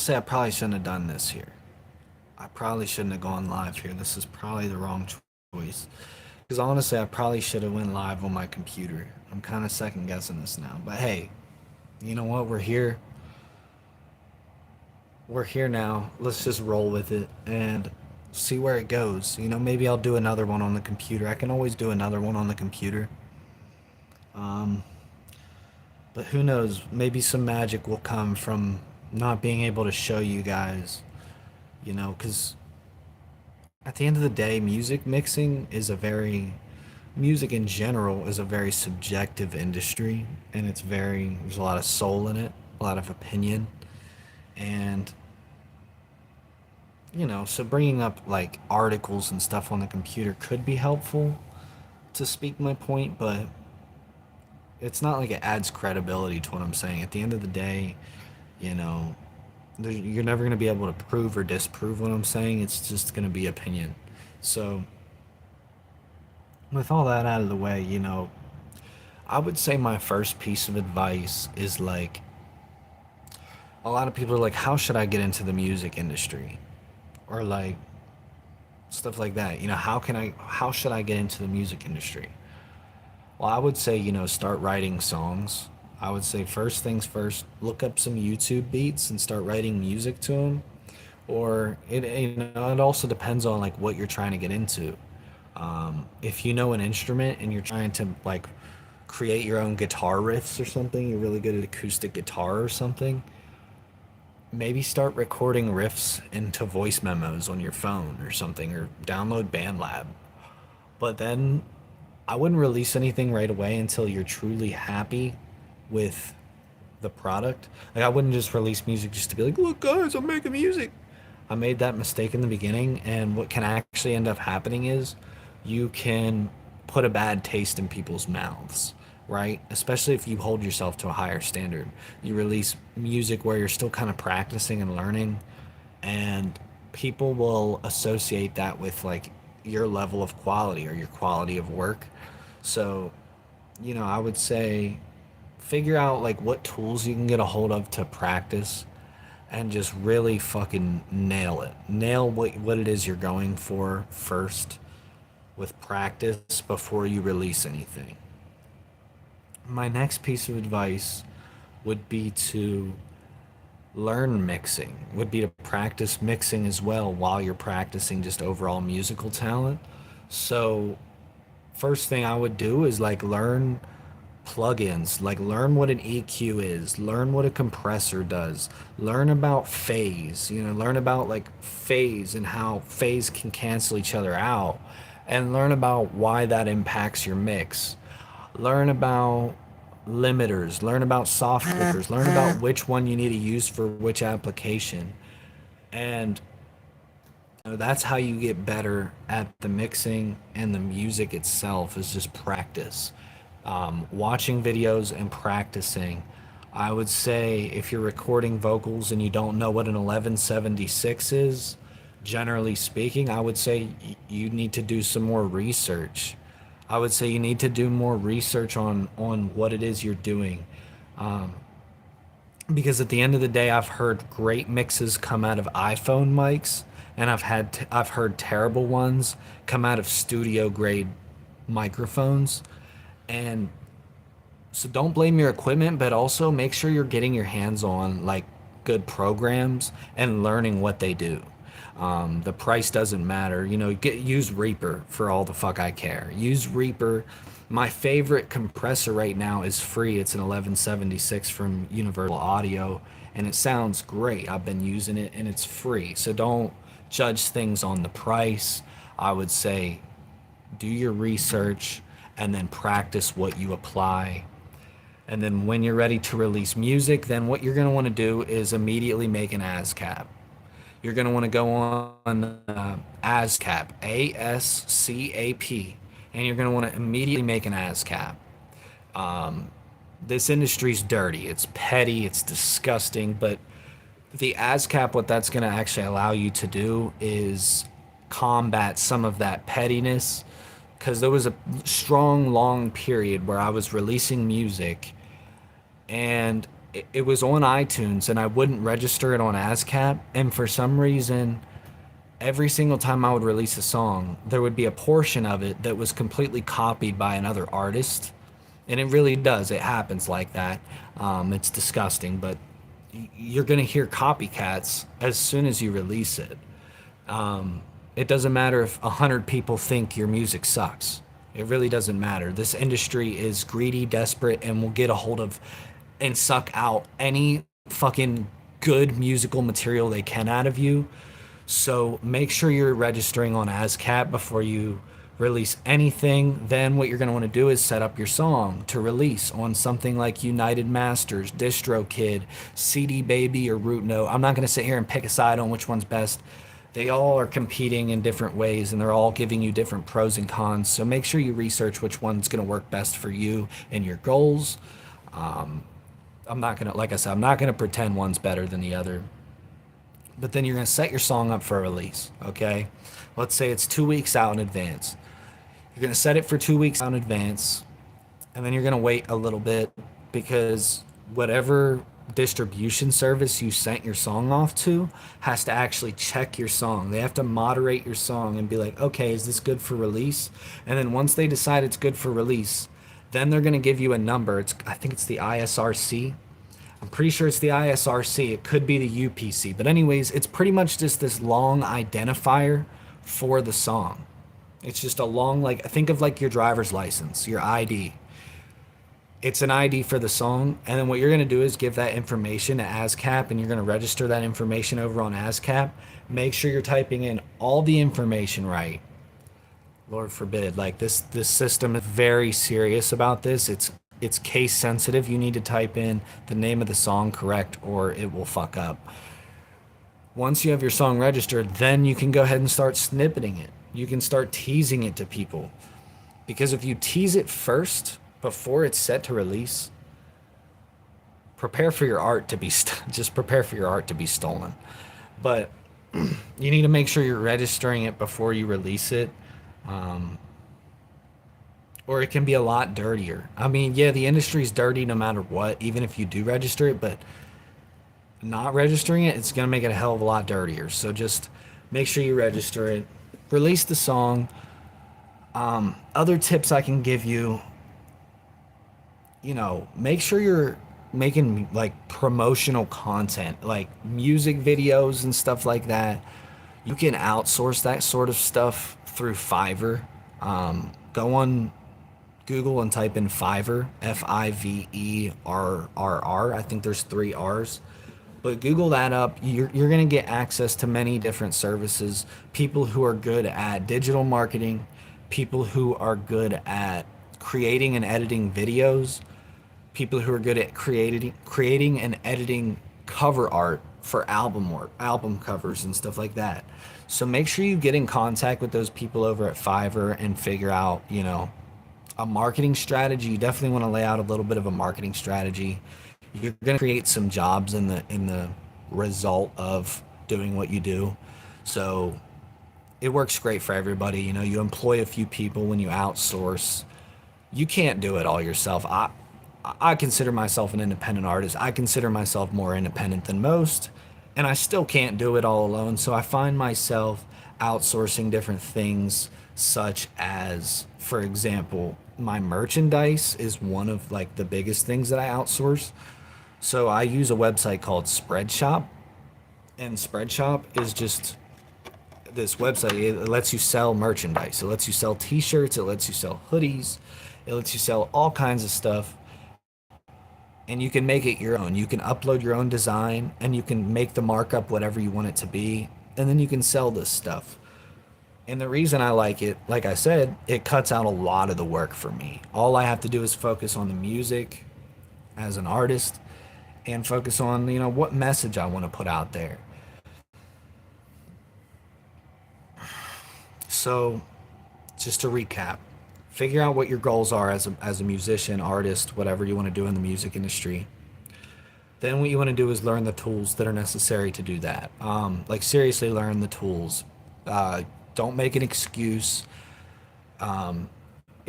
honestly, I probably shouldn't have done this here. I probably shouldn't have gone live here. This is probably the wrong choice. Because honestly, I probably should have went live on my computer. I'm kind of second guessing this now. But hey, you know what? We're here. We're here now. Let's just roll with it and see where it goes. You know, maybe I'll do another one on the computer. I can always do another one on the computer. Um, but who knows? Maybe some magic will come from not being able to show you guys, you know, because at the end of the day, music in general is a very subjective industry, and there's a lot of soul in it, a lot of opinion, and so bringing up like articles and stuff on the computer could be helpful to speak my point, but it's not like it adds credibility to what I'm saying. At the end of the day, you know, you're never going to be able to prove or disprove what I'm saying. It's just going to be opinion. So, with all that out of the way, I would say my first piece of advice is like a lot of people are like, how should I get into the music industry? Or like stuff like that. How should I get into the music industry? Well, I would say, start writing songs. I would say first things first, look up some YouTube beats and start writing music to them. Or it also depends on like what you're trying to get into. If you know an instrument and you're trying to like create your own guitar riffs or something, you're really good at acoustic guitar or something, maybe start recording riffs into voice memos on your phone or something, or download BandLab. But then I wouldn't release anything right away until you're truly happy with the product. Like, I wouldn't just release music just to be like, look, guys, I'm making music. I made that mistake in the beginning, and what can actually end up happening is you can put a bad taste in people's mouths, right? Especially if you hold yourself to a higher standard. You release music where you're still kind of practicing and learning, and people will associate that with like your level of quality or your quality of work. So, I would say figure out like what tools you can get a hold of to practice and just really fucking nail it. Nail what it is you're going for first with practice before you release anything. My next piece of advice would be to learn mixing, would be to practice mixing as well while you're practicing just overall musical talent. So, first thing I would do is like learn plugins, like learn what an EQ is, learn what a compressor does, learn about phase, learn about like phase and how phase can cancel each other out, and learn about why that impacts your mix. Learn about limiters, learn about soft clickers, learn about which one you need to use for which application. And that's how you get better at the mixing, and the music itself is just practice. Watching videos and practicing. I would say if you're recording vocals and you don't know what an 1176 is, generally speaking, I would say you need to do some more research. I would say you need to do more research on what it is you're doing. Um, because at the end of the day, I've heard great mixes come out of iPhone mics, and I've heard terrible ones come out of studio grade microphones. And so don't blame your equipment, but also make sure you're getting your hands on like good programs and learning what they do. The price doesn't matter. Use Reaper for all the fuck I care. Use Reaper. My favorite compressor right now is free. It's an 1176 from Universal Audio, and it sounds great. I've been using it, and it's free. So don't judge things on the price. I would say do your research and then practice what you apply. And then when you're ready to release music, then what you're going to want to do is immediately make an ASCAP. You're going to want to go on ASCAP, ASCAP, and you're going to want to immediately make an ASCAP. This industry's dirty. It's petty. It's disgusting. But the ASCAP, what that's going to actually allow you to do is combat some of that pettiness, because there was a strong, long period where I was releasing music and it was on iTunes and I wouldn't register it on ASCAP. And for some reason, every single time I would release a song, there would be a portion of it that was completely copied by another artist. And it really does. It happens like that. It's disgusting, but you're going to hear copycats as soon as you release it. It doesn't matter if 100 people think your music sucks. It really doesn't matter. This industry is greedy, desperate, and will get a hold of and suck out any fucking good musical material they can out of you. So make sure you're registering on ASCAP before you release anything. Then what you're going to want to do is set up your song to release on something like United Masters, DistroKid, CD Baby, or Root Note. I'm not going to sit here and pick a side on which one's best. They all are competing in different ways and they're all giving you different pros and cons. So make sure you research which one's going to work best for you and your goals. I'm not going to, like I said, I'm not going to pretend one's better than the other. But then you're going to set your song up for a release, okay? Let's say it's 2 weeks out in advance. You're going to set it for 2 weeks out in advance, and then you're going to wait a little bit because whatever distribution service you sent your song off to has to actually check your song. They have to moderate your song and be like, okay, is this good for release? And then once they decide it's good for release, then they're going to give you a number. I think it's the ISRC. I'm pretty sure it's the ISRC. It could be the UPC. But anyways, it's pretty much just this long identifier for the song. It's just a long, like, think of like your driver's license, your ID. It's an ID for the song. And then what you're going to do is give that information to ASCAP and you're going to register that information over on ASCAP. Make sure you're typing in all the information right. Lord forbid, like this system is very serious about this. It's case sensitive. You need to type in the name of the song correct or it will fuck up. Once you have your song registered, then you can go ahead and start snippeting it. You can start teasing it to people. Because if you tease it first before it's set to release, prepare for your art to be just prepare for your art to be stolen. But you need to make sure you're registering it before you release it. Or it can be a lot dirtier. I mean, yeah, the industry's dirty no matter what, even if you do register it, but not registering it, it's going to make it a hell of a lot dirtier. So just make sure you register it. Release the song. Other tips I can give you, make sure you're making like promotional content, like music videos and stuff like that. You can outsource that sort of stuff through Fiverr. Go on Google and type in Fiverr, Fiverr. I think there's 3 R's. But Google that up. You're going to get access to many different services. People who are good at digital marketing, people who are good at creating and editing videos, people who are good at creating and editing cover art for album covers and stuff like that. So make sure you get in contact with those people over at Fiverr and figure out, a marketing strategy. You definitely want to lay out a little bit of a marketing strategy. You're going to create some jobs in the result of doing what you do. So it works great for everybody. You employ a few people when you outsource. You can't do it all yourself. I consider myself an independent artist. I consider myself more independent than most, and I still can't do it all alone. So I find myself outsourcing different things, such as, for example, my merchandise is one of like the biggest things that I outsource. So I use a website called Spreadshop, and Spreadshop is just this website. It lets you sell merchandise. It lets you sell t-shirts. It lets you sell hoodies. It lets you sell all kinds of stuff. And you can make it your own. You can upload your own design and you can make the markup whatever you want it to be. And then you can sell this stuff. And the reason I like it, like I said, it cuts out a lot of the work for me. All I have to do is focus on the music as an artist and focus on, what message I want to put out there. So just to recap, figure out what your goals are as a musician, artist, whatever you want to do in the music industry. Then what you want to do is learn the tools that are necessary to do that. Like seriously learn the tools. Don't make an excuse.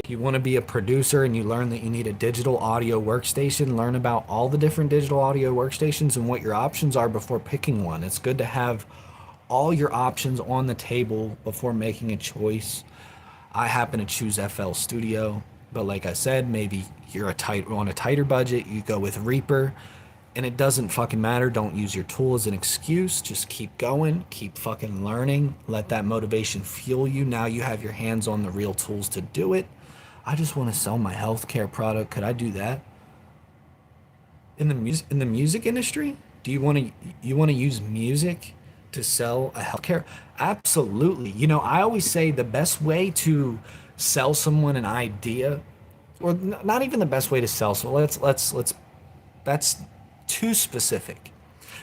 If you want to be a producer and you learn that you need a digital audio workstation, learn about all the different digital audio workstations and what your options are before picking one. It's good to have all your options on the table before making a choice. I happen to choose FL Studio, but like I said, maybe you're on a tighter budget, you go with Reaper, and it doesn't fucking matter. Don't use your tool as an excuse. Just keep going, keep fucking learning. Let that motivation fuel you. Now you have your hands on the real tools to do it. I just want to sell my healthcare product. Could I do that in the music industry? Do you want to use music to sell a healthcare? Absolutely. You know, I always say the best way to sell someone an idea, or not even the best way to sell. So let's that's too specific.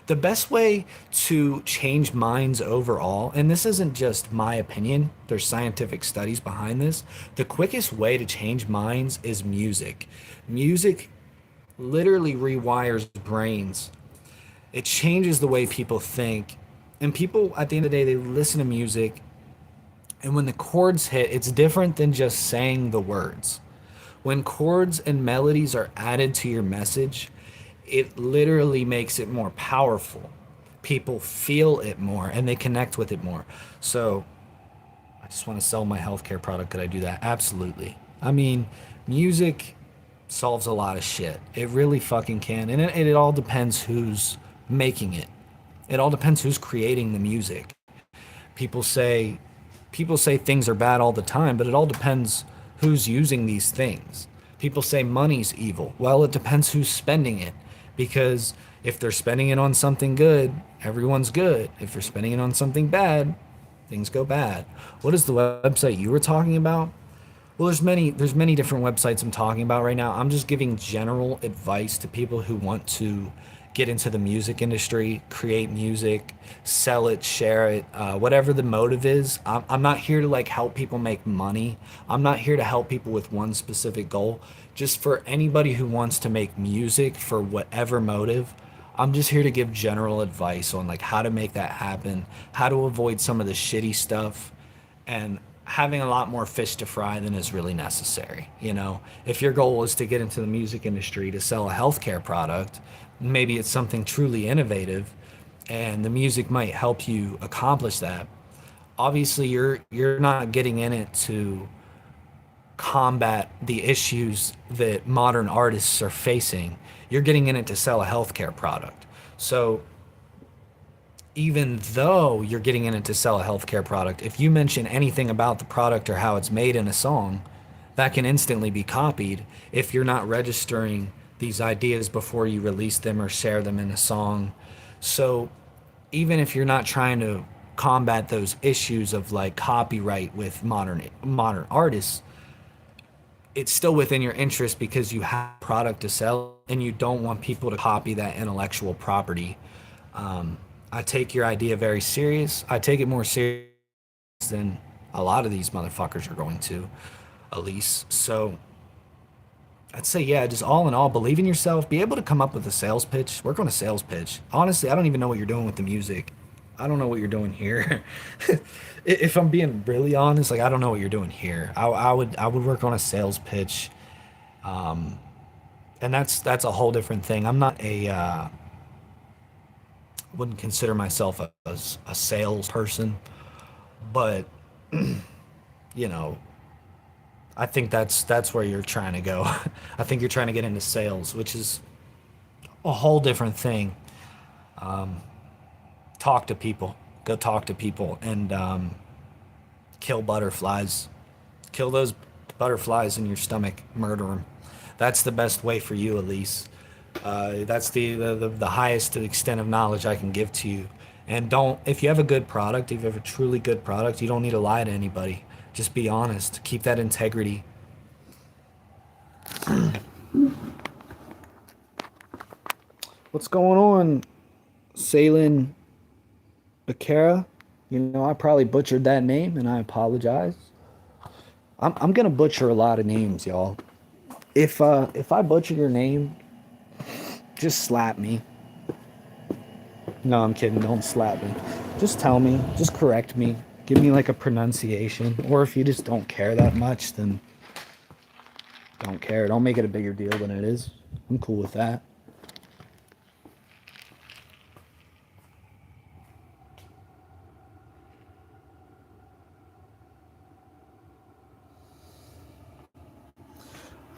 The best way to change minds overall, and this isn't just my opinion, there's scientific studies behind this. The quickest way to change minds is music. Music literally rewires brains. It changes the way people think. And people, at the end of the day, they listen to music. And when the chords hit, it's different than just saying the words. When chords and melodies are added to your message, it literally makes it more powerful. People feel it more and they connect with it more. So I just want to sell my healthcare product. Could I do that? Absolutely. I mean, music solves a lot of shit. It really fucking can. And it all depends who's making it. It all depends who's creating the music. People say people say things are bad all the time, but it all depends who's using these things. People say money's evil. Well, it depends who's spending it. Because if they're spending it on something good, everyone's good. If they're spending it on something bad, things go bad. What is the website you were talking about? Well, there's many different websites I'm talking about right now. I'm just giving general advice to people who want to get into the music industry, create music, sell it, share it, whatever the motive is. I'm not here to like help people make money. I'm not here to help people with one specific goal. Just for anybody who wants to make music for whatever motive, I'm just here to give general advice on like how to make that happen, how to avoid some of the shitty stuff, and having a lot more fish to fry than is really necessary. You know, if your goal is to get into the music industry to sell a healthcare product, maybe it's something truly innovative and the music might help you accomplish that. Obviously, you're not getting in it to combat the issues that modern artists are facing. You're getting in it to sell a healthcare product. So even though you're getting in it to sell a healthcare product, if you mention anything about the product or how it's made in a song, that can instantly be copied if you're not registering these ideas before you release them or share them in a song. So even if you're not trying to combat those issues of like copyright with modern artists, it's still within your interest because you have a product to sell and you don't want people to copy that intellectual property. I take your idea very serious. I take it more serious than a lot of these motherfuckers are going to, Elise. So I'd say, yeah, just all in all, believe in yourself, be able to come up with a sales pitch, work on a sales pitch. Honestly, I don't even know what you're doing with the music. I don't know what you're doing here. If I'm being really honest, like I don't know what you're doing here. I would work on a sales pitch, and that's a whole different thing. I'm not a wouldn't consider myself a salesperson, but you know, I think that's where you're trying to go. I think you're trying to get into sales, which is a whole different thing. Talk to people, go talk to people, and kill butterflies, kill those butterflies in your stomach, murder them. That's the best way for you, Elise. That's the highest extent of knowledge I can give to you. And don't, if you have a good product, if you have a truly good product, you don't need to lie to anybody. Just be honest. Keep that integrity. What's going on, Salen Becerra? You know, I probably butchered that name, and I apologize. I'm gonna butcher a lot of names, y'all. If I butcher your name, just slap me. No, I'm kidding. Don't slap me. Just tell me. Just correct me. Give me like a pronunciation. Or if you just don't care that much, then Don't care. Don't make it a bigger deal than it is. I'm cool with that.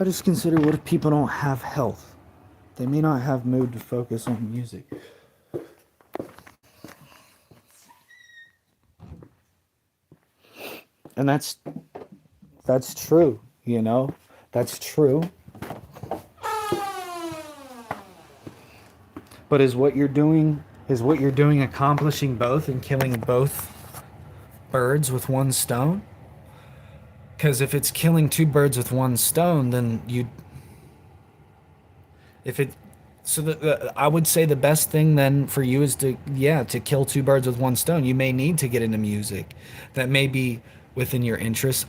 I just consider, what if people don't have health? They may not have mood to focus on music. And that's true, you know? That's true. But is what you're doing accomplishing both and killing both birds with one stone? Because if it's killing two birds with one stone, then if it, so I would say the best thing then for you is to, yeah, to kill two birds with one stone. You may need to get into music that may be within your interests.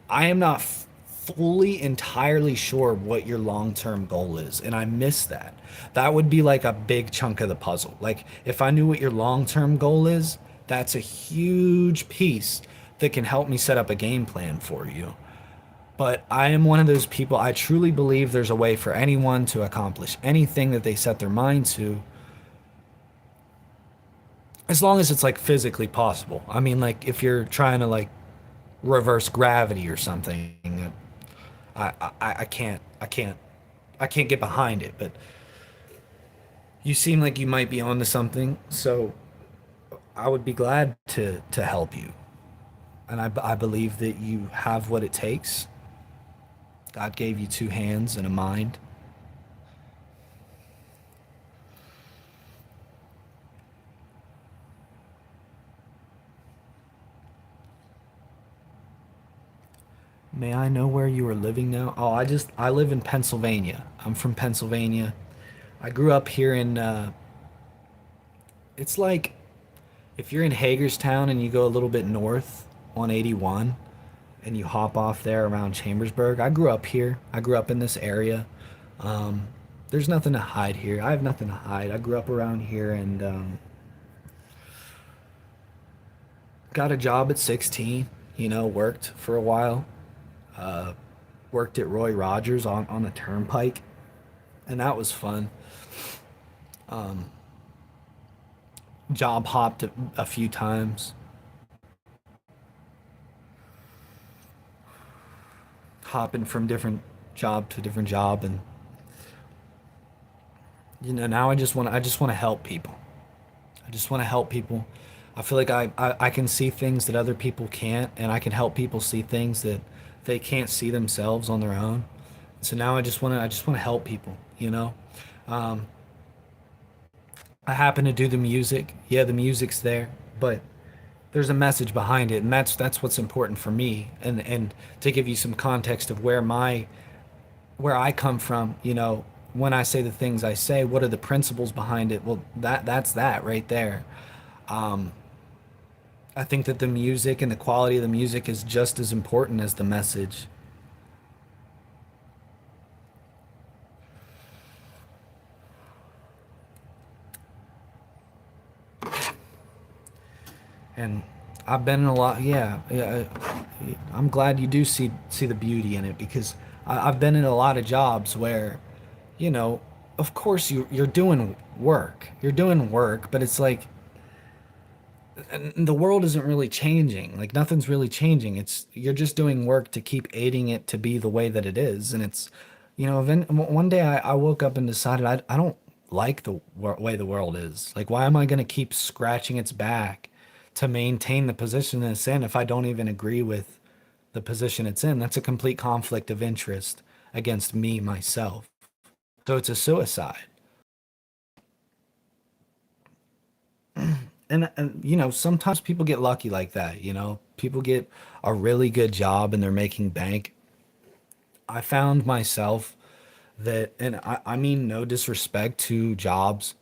I am not fully entirely sure what your long-term goal is, and I miss that. That would be like a big chunk of the puzzle. Like if I knew what your long-term goal is, that's a huge piece that can help me set up a game plan for you. But I am one of those people, I truly believe there's a way for anyone to accomplish anything that they set their mind to, as long as it's like physically possible. I mean, like if you're trying to like reverse gravity or something, I can't get behind it. But you seem like you might be onto something, so I would be glad to help you. And I believe that you have what it takes. God gave you two hands and a mind. May I know where you are living now? Oh, I live in Pennsylvania. I'm from Pennsylvania. I grew up here in it's like if you're in Hagerstown and you go a little bit north on 81 and you hop off there around Chambersburg. I grew up here. I grew up in this area. Um, there's nothing to hide here. I have nothing to hide. I grew up around here and got a job at 16. Worked for a while. Uh, Worked at Roy Rogers on the turnpike, and that was fun. Um, Job hopped a few times, hopping from different job to different job, and now I just want to help people. I just want to help people. I feel like I can see things that other people can't, and I can help people see things that they can't see themselves on their own. So now I just want to help people, you know. Um, I happen to do the music. Yeah, the music's there, but there's a message behind it, and that's what's important for me. And to give you some context of where I come from, when I say the things I say, what are the principles behind it? Well, that's that right there. Um, I think that the music and the quality of the music is just as important as the message. And I've been in a lot. Yeah, yeah. I'm glad you do see the beauty in it, because I've been in a lot of jobs where, you know, of course you're doing work. You're doing work, but it's like, and the world isn't really changing. Like nothing's really changing. It's you're just doing work to keep aiding it to be the way that it is. And it's, one day I woke up and decided I don't like the way the world is. Like, why am I going to keep scratching its back to maintain the position it's in if I don't even agree with the position it's in? That's a complete conflict of interest against me, myself. So it's a suicide. And sometimes people get lucky like that. People get a really good job and they're making bank. I found myself that, and I mean no disrespect to jobs,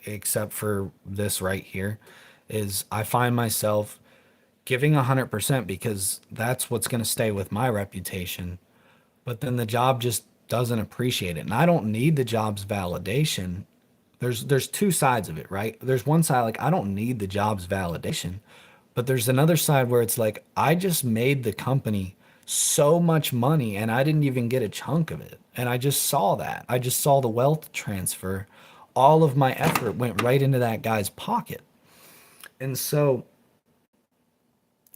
except for this right here, is I find myself giving 100% because that's what's going to stay with my reputation. But then the job just doesn't appreciate it. And I don't need the job's validation. There's two sides of it, right? There's one side like I don't need the job's validation, but there's another side where it's like I just made the company so much money and I didn't even get a chunk of it. And I just saw that. I just saw the wealth transfer. All of my effort went right into that guy's pocket. And so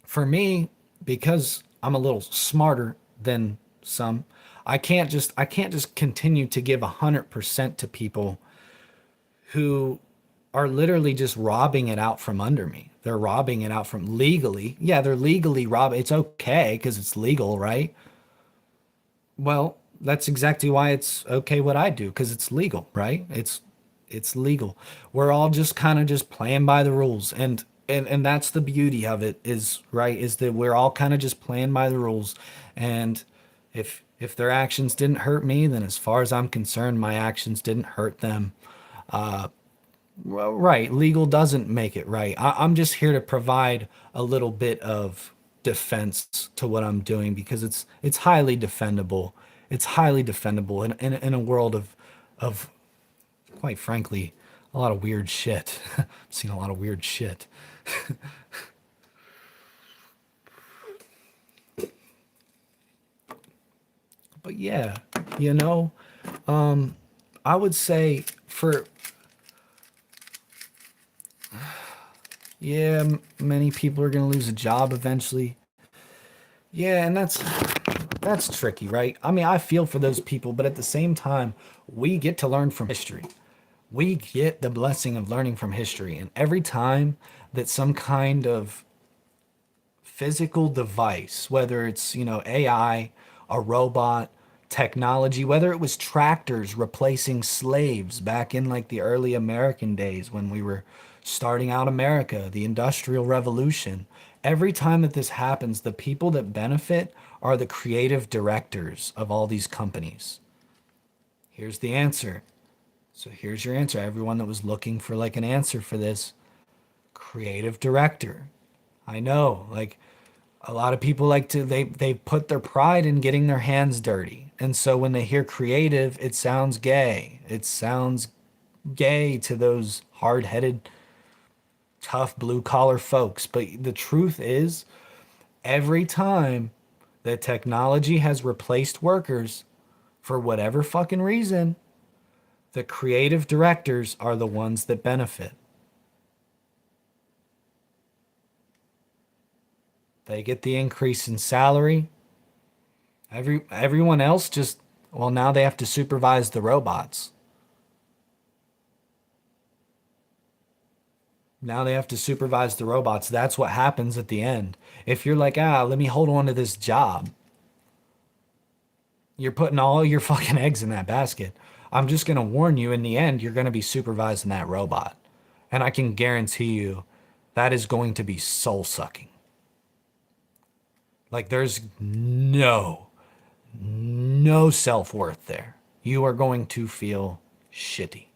for me, because I'm a little smarter than some, I can't just continue to give 100% to people who are literally just robbing it out from under me. They're robbing it out from legally. Yeah, they're legally robbing. It's okay because it's legal, right? Well, that's exactly why it's okay what I do because it's legal, right? It's legal. We're all just kind of just playing by the rules, and that's the beauty of it is right is that we're all kind of just playing by the rules, and if their actions didn't hurt me, then as far as I'm concerned, my actions didn't hurt them. Well, right. Legal doesn't make it right. I'm just here to provide a little bit of defense to what I'm doing because it's highly defendable. It's highly defendable in a world of quite frankly a lot of weird shit. I've seen a lot of weird shit. But yeah, you know, I would say for yeah, many people are going to lose a job eventually. Yeah, and that's tricky, right? I mean, I feel for those people, but at the same time, we get to learn from history. We get the blessing of learning from history. And every time that some kind of physical device, whether it's, AI, a robot, technology, whether it was tractors replacing slaves back in like the early American days when we were starting out America, the Industrial Revolution. Every time that this happens, the people that benefit are the creative directors of all these companies. Here's the answer. So here's your answer. Everyone that was looking for like an answer for this, creative director. I know, like a lot of people like to they put their pride in getting their hands dirty. And so when they hear creative, it sounds gay. It sounds gay to those hard-headed, tough blue collar folks. But the truth is, every time that technology has replaced workers for whatever fucking reason, the creative directors are the ones that benefit. They get the increase in salary. Everyone else just well now they have to supervise the robots. Now they have to supervise the robots. That's what happens at the end. If you're like, let me hold on to this job, you're putting all your fucking eggs in that basket. I'm just going to warn you in the end, you're going to be supervising that robot. And I can guarantee you that is going to be soul sucking. Like there's no self worth there. You are going to feel shitty.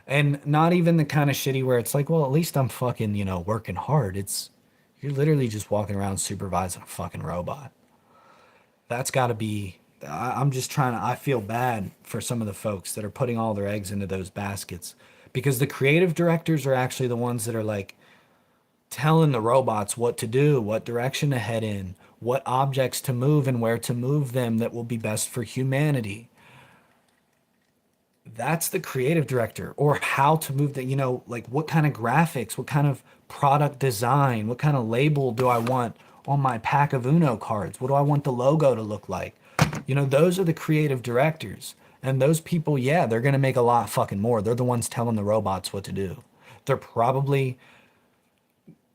And not even the kind of shitty where it's like, well, at least I'm fucking, working hard. It's, you're literally just walking around supervising a fucking robot. That's got to be, I'm just trying to, I feel bad for some of the folks that are putting all their eggs into those baskets because the creative directors are actually the ones that are like telling the robots what to do, what direction to head in, what objects to move and where to move them that will be best for humanity. That's the creative director or how to move the like what kind of graphics, what kind of product design, what kind of label do I want on my pack of Uno cards, what do I want the logo to look like. Those are the creative directors, and those people, yeah, they're going to make a lot fucking more. They're the ones telling the robots what to do. They're probably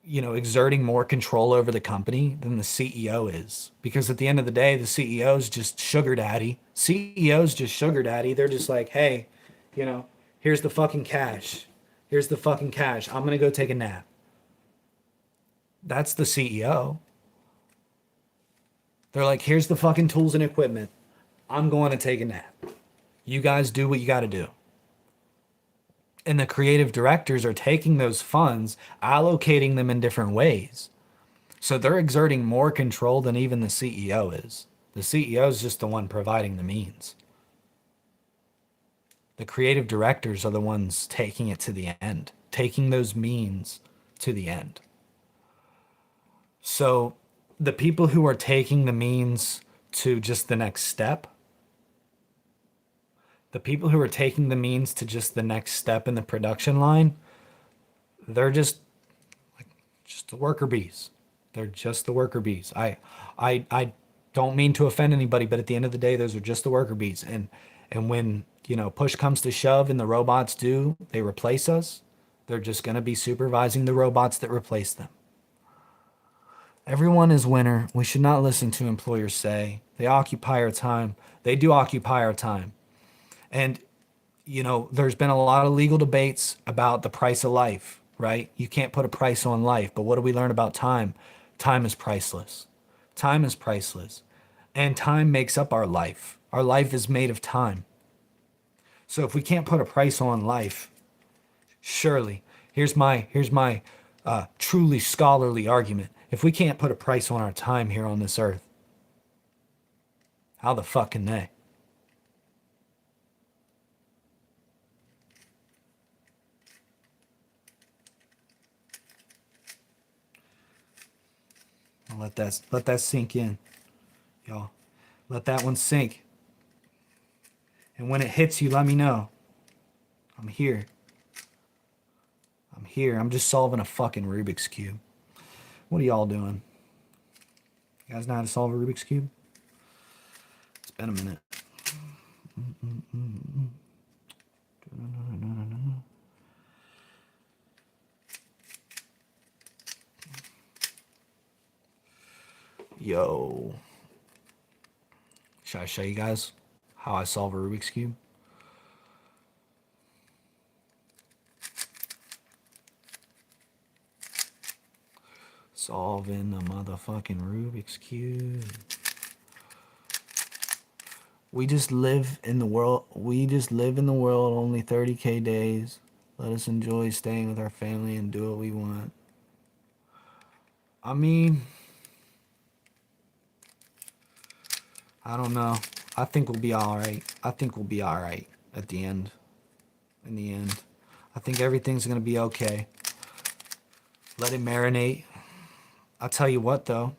exerting more control over the company than the CEO is. Because at the end of the day, the CEO is just sugar daddy. CEO's just sugar daddy. They're just like, hey, you know, here's the fucking cash. Here's the fucking cash. I'm going to go take a nap. That's the CEO. They're like, here's the fucking tools and equipment. I'm going to take a nap. You guys do what you got to do. And the creative directors are taking those funds, allocating them in different ways. So they're exerting more control than even the CEO is. The CEO is just the one providing the means. The creative directors are the ones taking it to the end, taking those means to the end. So the people who are taking the means to just the next step, the people who are taking the means to just the next step in the production line, they're just the worker bees. They're just the worker bees. I don't mean to offend anybody, but at the end of the day, those are just the worker bees. And when, push comes to shove and the robots do, they replace us, they're just going to be supervising the robots that replace them. Everyone is winner. We should not listen to employers say they occupy our time. They do occupy our time. And there's been a lot of legal debates about the price of life, right? You can't put a price on life, but what do we learn about time? Time is priceless. Time is priceless. And time makes up our life. Our life is made of time. So if we can't put a price on life, surely, here's my truly scholarly argument. If we can't put a price on our time here on this earth, how the fuck can they? Let that sink in, y'all. Let that one sink. And when it hits you, let me know. I'm here. I'm here. I'm just solving a fucking Rubik's Cube. What are y'all doing? You guys know how to solve a Rubik's Cube? It's been a minute. Yo. Should I show you guys how I solve a Rubik's Cube? Solving the motherfucking Rubik's Cube. We just live in the world. We just live in the world only 30K days. Let us enjoy staying with our family and do what we want. I mean, I don't know. I think we'll be all right. I think we'll be all right at the end. In the end, I think everything's going to be okay. Let it marinate. I'll tell you what, though.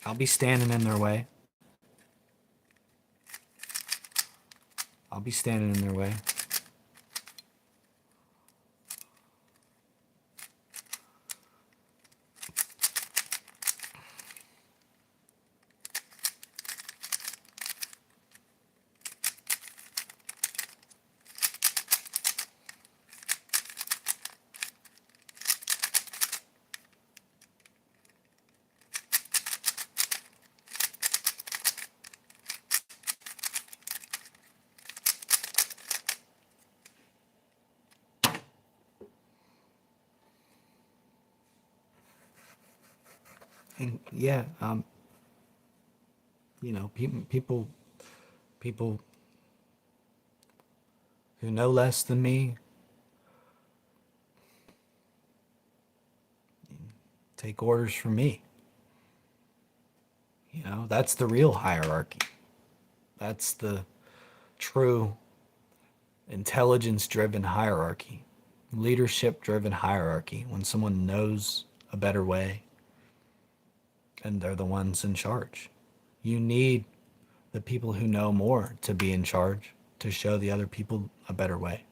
I'll be standing in their way. I'll be standing in their way. And yeah, people who know less than me take orders from me. That's the real hierarchy. That's the true intelligence driven hierarchy, leadership driven hierarchy. When someone knows a better way and they're the ones in charge, you need the people who know more to be in charge to show the other people a better way.